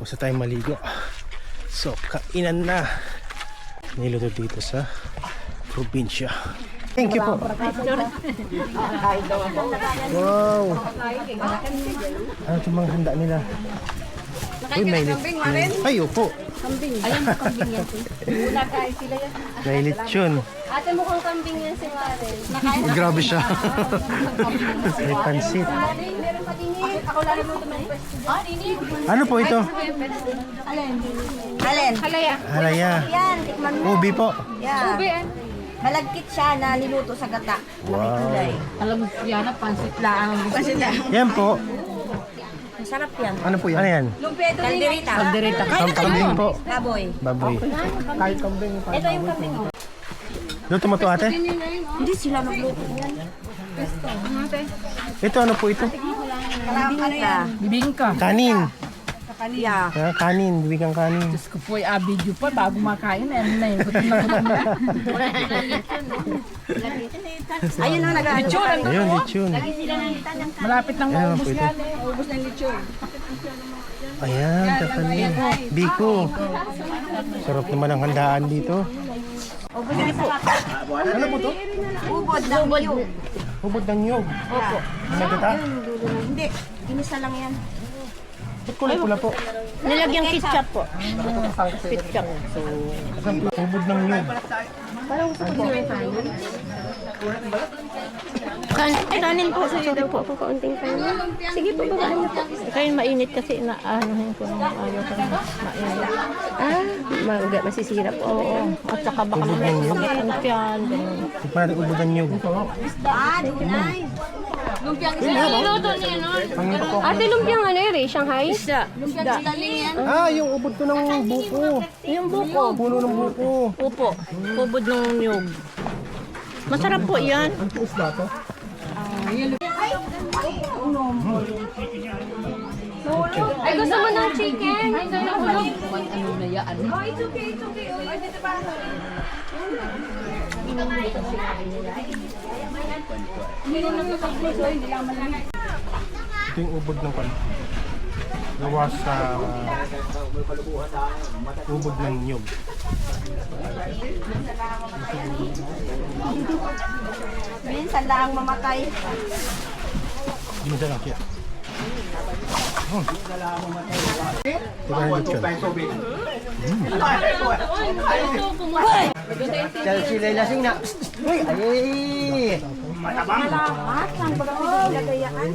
Tapos na tayo maligo. So, kainan na. Niluto dito sa probinsya. Thank you po. Wow. Ano itong mga handa nila? Uy, may lechon. Ay, opo. Kambing. Ayan mo kambing yan. Una kain sila yan. May lechon. Ate mukhang kambing yan si Maren. Grabe siya. May pansit. Meron pa din eh. Ako lang naman ito. Ah, nini. Ano po ito? Alin? Halaya. Halaya. Yan, tikman mo. Ubi po. Yan. Ube yan. Malagkit siya na niluto sa gata. Wow. Alam mo, yan na, pansit lang. Pansit lang. Yan po. Masarap yan. Ano po yan? Ano yan? Lumpeto din. Kalderita. Kalderita. Kambing po. Baboy. Baboy. Kahit kambing. Ito yung kambing. Luto mo to ate? Hindi sila magluto yan. Ito ano po ito? Ano yan? Bibingka. Kanin. Kakaliya. Kanin. Bibigyan kanin. Diyos ko po, video pa bago makain. Ano na yun? Gutom na gutom na. Ayun ang nag-aaral. Ayun, lechon. Malapit nang Ayan maubos po ito. yan eh. Ubos na yung lechon. Ayan, kakanin. Biko. Sarap naman ang handaan dito. Ano po to? Ubod ng niyog. Hubod ng nyog. Opo. May gata? Hindi. Inisa lang yan. Ba't kulay pula po? Nilagyan ketchup po. Ketchup. Hubod ng nyog. Kanin po. Sorry po ako kaunting kanin. Sige po, bagaan niyo po. Kain mainit kasi naanuhin ko ng ayaw ko ng mainit. Masisira po. Oo. At saka baka masakit ang tiyan. Tikman natin hubod ng nyog. Niluto niya no? Pangito ko. Ate, lumpiang ano yun eh? Shanghai? Ah, yung ubod ko ng buko. Yung buko. Puno ng buko. Upo. Ubod ng niyog. Masarap po yan. Ang isda to? Ay, gusto mo ng chicken? Ano na yan? Ito yung ubod ng pan. Gawa sa ubod ng nyog. Minsan lang mamatay. Hindi mo dala kaya. Tignan yung lechon. Sila lasing na. Uy, ay! Malamat. Saan ba kami nilagayaan?